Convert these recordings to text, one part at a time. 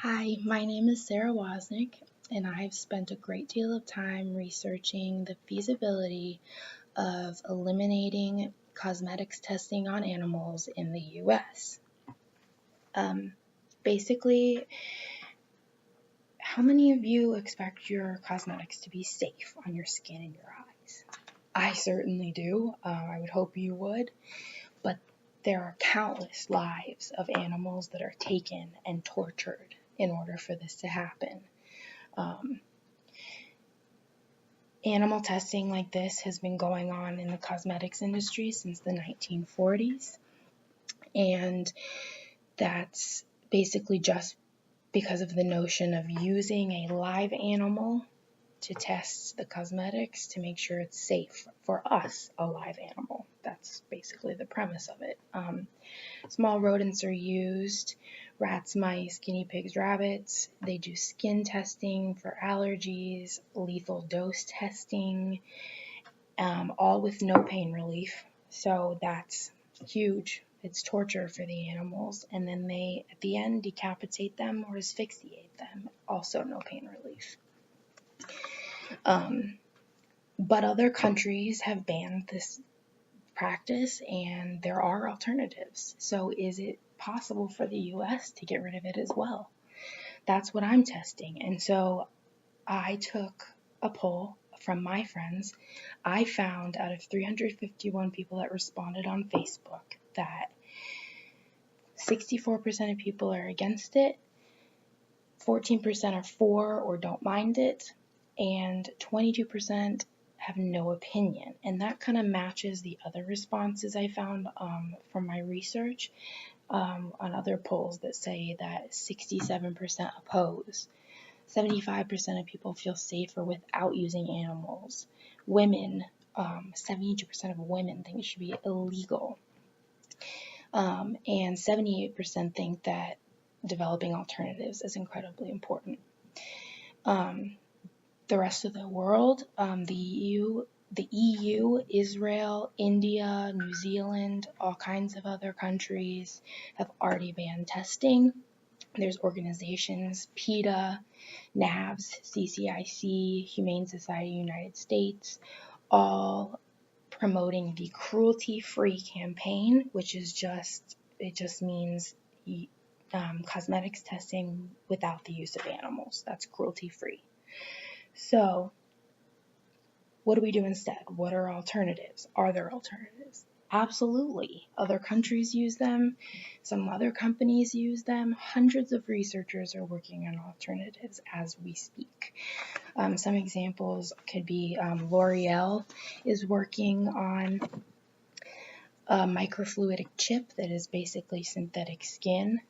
Hi, my name is Sarah Wozniak, and I've spent a great deal of time researching the feasibility of eliminating cosmetics testing on animals in the US. Basically, how many of you expect your cosmetics to be safe on your skin and your eyes? I certainly do. I would hope you would. But there are countless lives of animals that are taken and tortured in order for this to happen. Animal testing like this has been going on in the cosmetics industry since the 1940s, and that's basically just because of the notion of using a live animal to test the cosmetics to make sure it's safe for us, a live animal. That's basically the premise of it. Small rodents are used, rats, mice, guinea pigs, rabbits. They do skin testing for allergies, lethal dose testing, all with no pain relief. So that's huge. It's torture for the animals. And then they, at the end, decapitate them or asphyxiate them. Also no pain relief. But other countries have banned this practice, and there are alternatives. So is it possible for the US to get rid of it as well? That's what I'm testing. And so I took a poll from my friends. I found out of 351 people that responded on Facebook that 64% of people are against it, 14% are for or don't mind it, and 22% have no opinion. And that kind of matches the other responses I found from my research on other polls that say that 67% oppose. 75% of people feel safer without using animals. Women, 72% of women think it should be illegal. And 78% think that developing alternatives is incredibly important. The rest of the world, the EU, Israel, India, New Zealand, all kinds of other countries have already banned testing. There's organizations, PETA, NAVS, CCIC, Humane Society United States, all promoting the cruelty-free campaign, which is just means cosmetics testing without the use of animals. That's cruelty-free. So what do we do instead? What are alternatives? Are there alternatives? Absolutely. Other countries use them. Some other companies use them. Hundreds of researchers are working on alternatives as we speak. Some examples could be L'Oreal is working on a microfluidic chip that is basically synthetic skin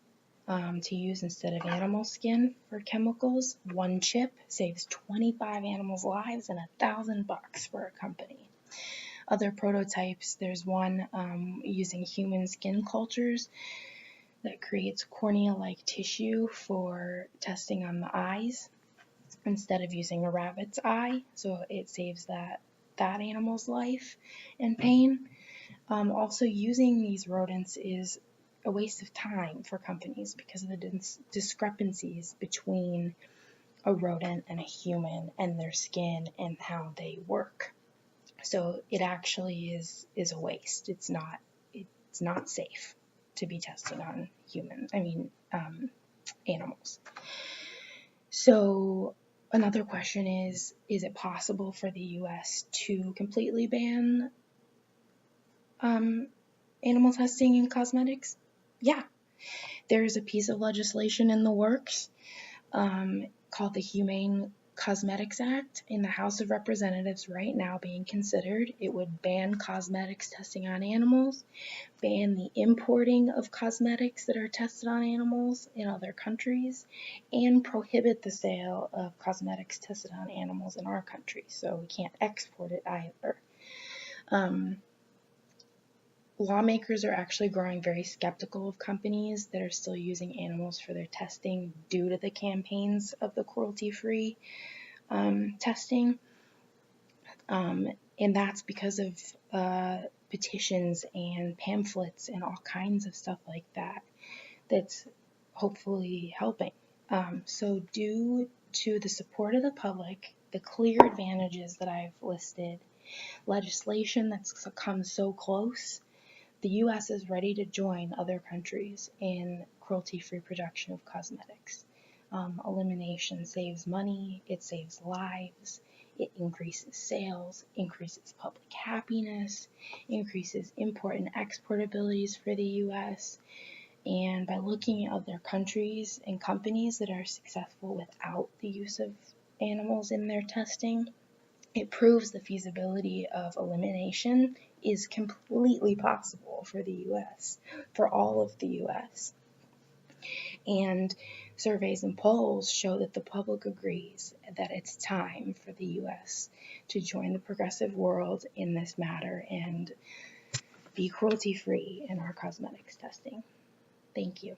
to use instead of animal skin for chemicals. One chip saves 25 animals' lives and $1,000 for a company. Other prototypes, there's one using human skin cultures that creates cornea-like tissue for testing on the eyes instead of using a rabbit's eye, so it saves that animal's life and pain. Also, using these rodents is a waste of time for companies because of the discrepancies between a rodent and a human and their skin and how they work. So it actually is a waste. It's not safe to be testing on animals. So another question is it possible for the US to completely ban animal testing in cosmetics? Yeah. There's a piece of legislation in the works called the Humane Cosmetics Act in the House of Representatives right now being considered. It would ban cosmetics testing on animals, ban the importing of cosmetics that are tested on animals in other countries, and prohibit the sale of cosmetics tested on animals in our country, so we can't export it either. Lawmakers are actually growing very skeptical of companies that are still using animals for their testing due to the campaigns of the cruelty-free testing. And that's because of petitions and pamphlets and all kinds of stuff like that that's hopefully helping. So due to the support of the public, the clear advantages that I've listed, legislation that's come so close, the U.S. is ready to join other countries in cruelty-free production of cosmetics. Elimination saves money, it saves lives, it increases sales, increases public happiness, increases import and export abilities for the U.S., and by looking at other countries and companies that are successful without the use of animals in their testing, it proves the feasibility of elimination is completely possible for the US, for all of the US. And surveys and polls show that the public agrees that it's time for the US to join the progressive world in this matter and be cruelty-free in our cosmetics testing. Thank you.